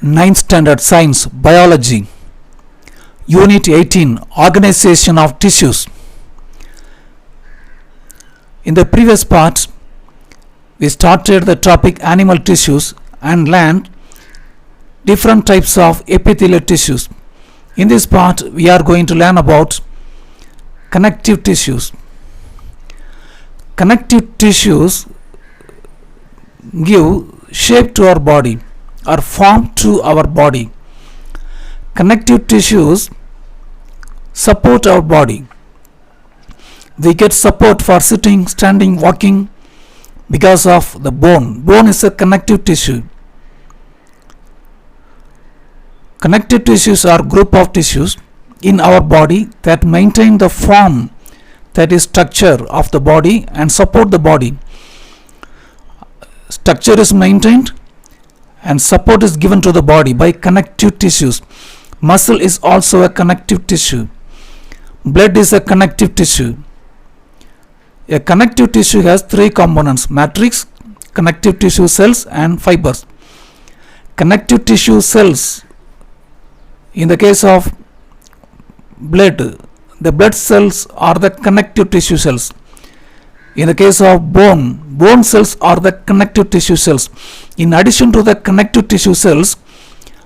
9th Standard Science Biology, Unit 18, Organization of Tissues. In the previous part, we started the topic animal tissues and learned different types of epithelial tissues. In this part, we are going to learn about connective tissues. Connective tissues give shape to our body or form to our body. Connective tissues support our body. We get support for sitting, standing, walking because of the bone. Bone is a connective tissue. Connective tissues are group of tissues in our body that maintain the form, that is structure of the body, and support the body. Structure is maintained and support is given to the body by connective tissues. Muscle is also a connective tissue. Blood is a connective tissue. A connective tissue has three components: matrix, connective tissue cells, and fibers. Connective tissue cells, in the case of blood, the blood cells are the connective tissue cells. In the case of bone, bone cells are the connective tissue cells. In addition to the connective tissue cells,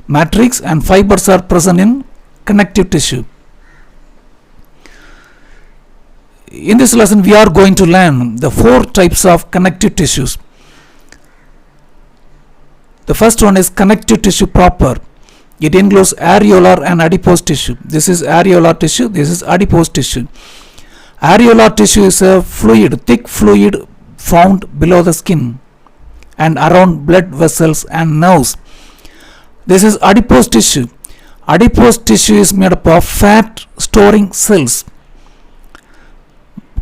matrix and fibers are present in connective tissue. In this lesson, we are going to learn the four types of connective tissues. The first one is connective tissue proper. It includes areolar and adipose tissue. This is areolar tissue, this is adipose tissue. Areolar tissue is a fluid, thick fluid found below the skin and around blood vessels and nerves. This is adipose tissue. Adipose tissue is made up of fat storing cells.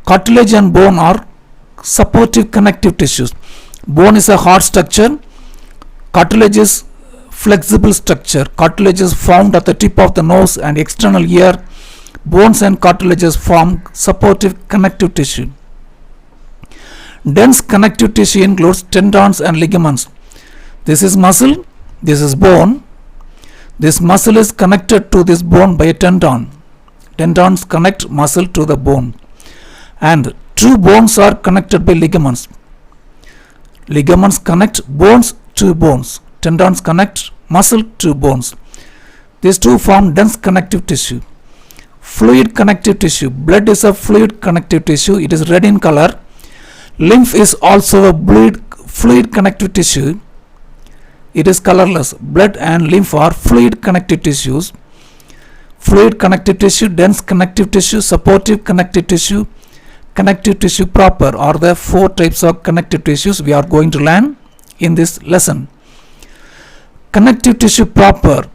Cartilage and bone are supportive connective tissues. Bone is a hard structure. Cartilage is flexible structure. Cartilage is found at the tip of the nose and external ear. Bones and cartilages form supportive connective tissue. Dense connective tissue includes tendons and ligaments. This is muscle, this is bone. This muscle is connected to this bone by a tendon. Tendons connect muscle to the bone. And two bones are connected by ligaments. Ligaments connect bones to bones. Tendons connect muscle to bones. These two form dense connective tissue. Fluid connective tissue. Blood is a fluid connective tissue. It is red in color. Lymph is also a fluid connective tissue. It is colorless. Blood and lymph are fluid connective tissues. Fluid connective tissue, dense connective tissue, supportive connective tissue, connective tissue proper are the four types of connective tissues we are going to learn in this lesson. Connective tissue proper,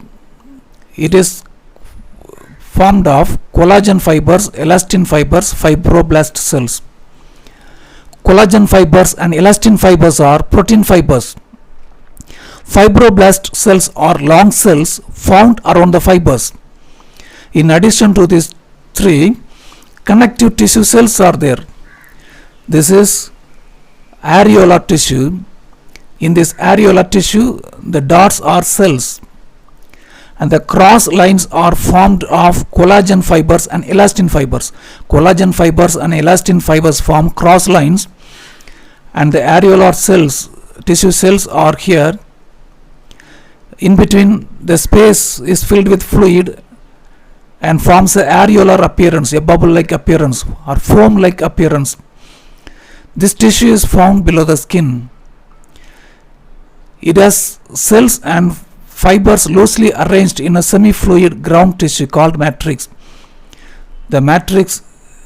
it is formed of collagen fibers, elastin fibers, fibroblast cells. Collagen fibers and elastin fibers are protein fibers. Fibroblast cells are long cells found around the fibers. In addition to these three, connective tissue cells are there. This is areolar tissue. In this areolar tissue, the dots are cells, and the cross lines are formed of collagen fibers and elastin fibers. Collagen fibers and elastin fibers form cross lines, and the areolar cells, tissue cells are here. In between, the space is filled with fluid and forms an areolar appearance, a bubble-like appearance or foam-like appearance. This tissue is found below the skin. It has cells and fibers loosely arranged in a semi-fluid ground tissue called matrix. The matrix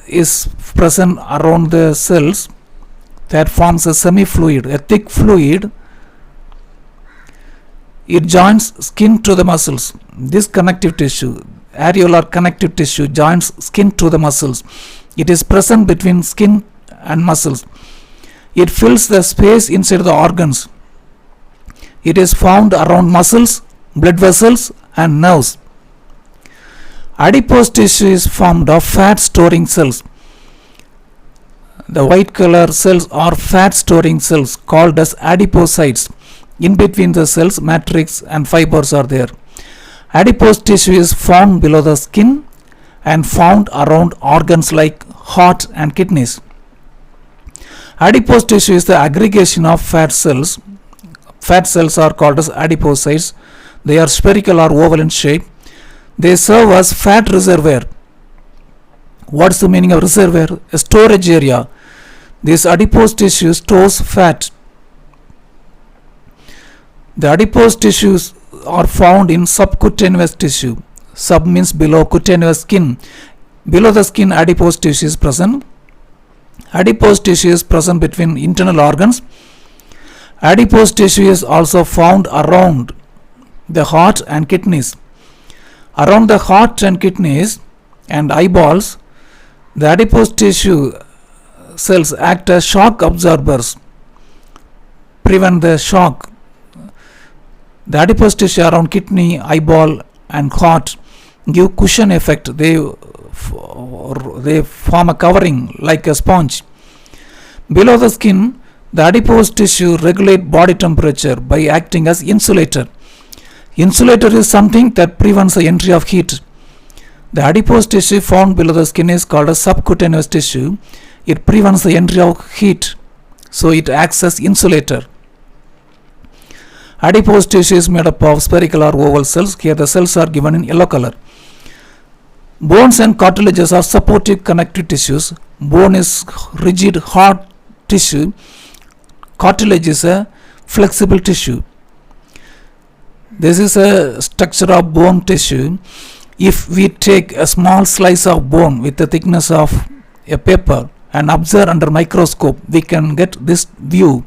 is present around the cells that forms a semi-fluid, a thick fluid. It joins skin to the muscles. This connective tissue, areolar connective tissue, joins skin to the muscles. It is present between skin and muscles. It fills the space inside the organs. It is found around muscles, blood vessels, and nerves. Adipose tissue is formed of fat storing cells. The white color cells are fat storing cells called as adipocytes. In between the cells, matrix and fibers are there. Adipose tissue is found below the skin and found around organs like heart and kidneys. Adipose tissue is the aggregation of fat cells. Fat cells are called as adipocytes. They are spherical or oval in shape. They serve as fat reservoir. What's the meaning of reservoir? A storage area. This adipose tissue stores fat. The adipose tissues are found in subcutaneous tissue. Sub means below, cutaneous skin. Below the skin, adipose tissue is present. Adipose tissue is present between internal organs. Adipose tissue is also found around the heart and kidneys. Around the heart and kidneys and eyeballs, the adipose tissue cells act as shock absorbers, prevent the shock. The adipose tissue around kidney, eyeball and heart give cushion effect. They form a covering like a sponge. Below the skin, the adipose tissue regulate body temperature by acting as insulator. Insulator is something that prevents the entry of heat. The adipose tissue found below the skin is called a subcutaneous tissue. It prevents the entry of heat, so it acts as insulator. Adipose tissue is made up of spherical or oval cells. Here the cells are given in yellow color. Bones and cartilages are supportive connective tissues. Bone is rigid hard tissue. Cartilage is a flexible tissue. This is a structure of bone tissue. If we take a small slice of bone with the thickness of a paper and observe under microscope, we can get this view.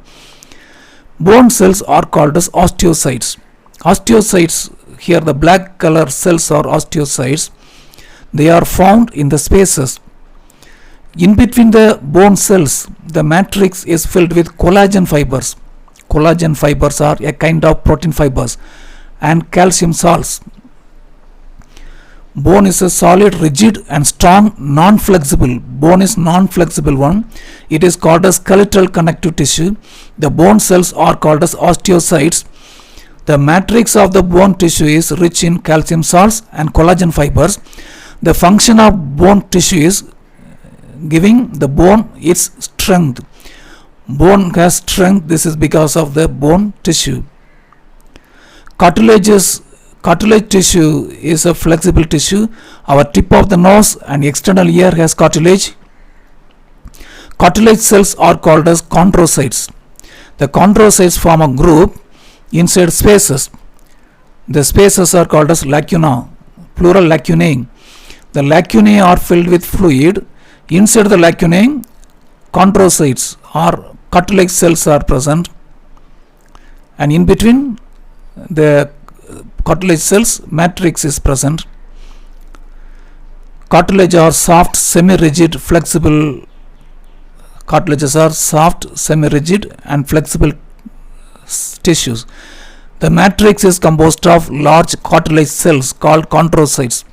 Bone cells are called as osteocytes. Osteocytes, here the black color cells are osteocytes. They are found in the spaces. In between the bone cells, the matrix is filled with collagen fibers. Collagen fibers are a kind of protein fibers and calcium salts. Bone is a solid, rigid and strong, non-flexible. Bone is non-flexible one. It is called as skeletal connective tissue. The bone cells are called as osteocytes. The matrix of the bone tissue is rich in calcium salts and collagen fibers. The function of bone tissue is giving the bone its strength. Bone has strength. This is because of the bone tissue. Cartilage tissue is a flexible tissue. Our tip of the nose and external ear has cartilage. Cartilage cells are called as chondrocytes. The chondrocytes form a group inside spaces. The spaces are called as lacuna, plural lacunae. The lacunae are filled with fluid. Inside the lacunae, chondrocytes or cartilage cells are present, and in between the cartilage cells, matrix is present. Cartilage are soft, semi-rigid, flexible. Cartilages are soft, semi-rigid and flexible tissues. The matrix is composed of large cartilage cells called chondrocytes.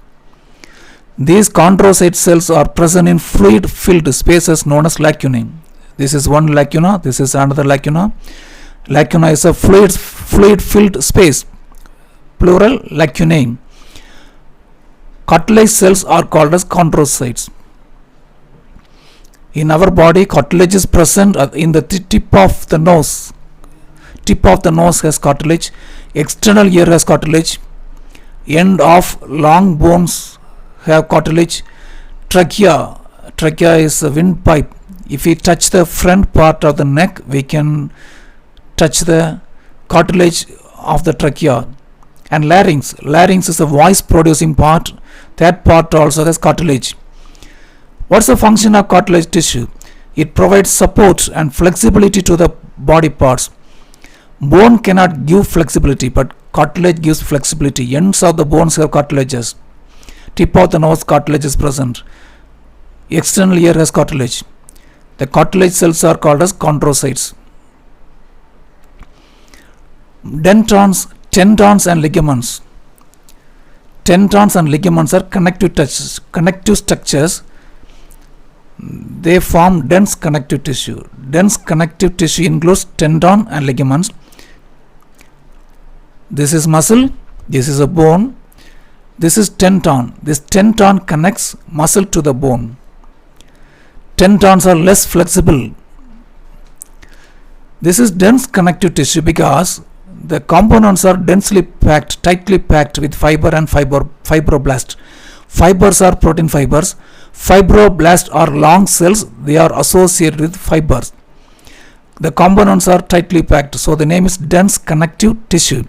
These chondrocyte cells are present in fluid-filled spaces known as lacunae. This is one lacuna, this is another lacuna. Lacuna is a fluid-filled space, plural lacunae. Cartilage cells are called as chondrocytes. In our body, cartilage is present in the tip of the nose. Tip of the nose has cartilage. External ear has cartilage. End of long bones have cartilage. Trachea is a windpipe. If we touch the front part of the neck, we can touch the cartilage of the trachea. And larynx is a voice producing part. That part also has cartilage. What's the function of cartilage tissue? It provides support and flexibility to the body parts. Bone cannot give flexibility, but cartilage gives flexibility. Ends of the bones have cartilages. Tip of the nose, cartilage is present. External ear has cartilage. The cartilage cells are called as chondrocytes. Tendons and ligaments. Tendons and ligaments are connective structures. They form dense connective tissue. Dense connective tissue includes tendon and ligaments. This is muscle, this is a bone, this is tendon. This tendon connects muscle to the bone. Tendons are less flexible. This is dense connective tissue because the components are densely packed, tightly packed with fiber and fibroblast. Fibers are protein fibers. Fibroblasts are long cells. They are associated with fibers. The components are tightly packed, so the name is dense connective tissue.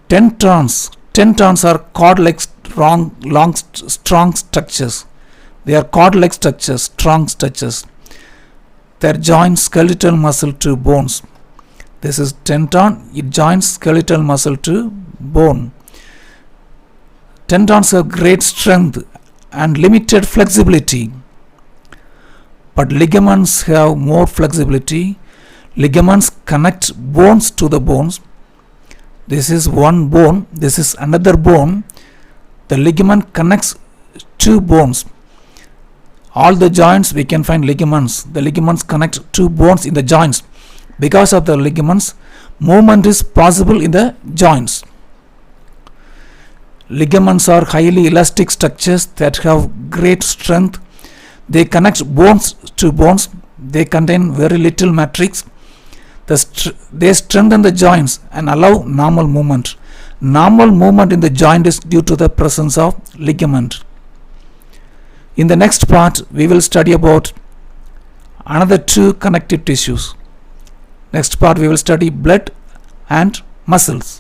Tendons are cord-like strong structures. They are cord-like structures, strong structures. They are joint skeletal muscle to bones. This is tendon. It joins skeletal muscle to bone. Tendons have great strength and limited flexibility, but ligaments have more flexibility. Ligaments connect bones to the bones. This is one bone, this is another bone. The ligament connects two bones. All the joints we can find ligaments. The ligaments connect two bones in the joints. Because of the ligaments, movement is possible in the joints. Ligaments are highly elastic structures that have great strength. They connect bones to bones. They contain very little matrix. They strengthen the joints and allow normal movement. Normal movement in the joint is due to the presence of ligament. In the next part, we will study about another two connective tissues. Next part, we will study blood and muscles.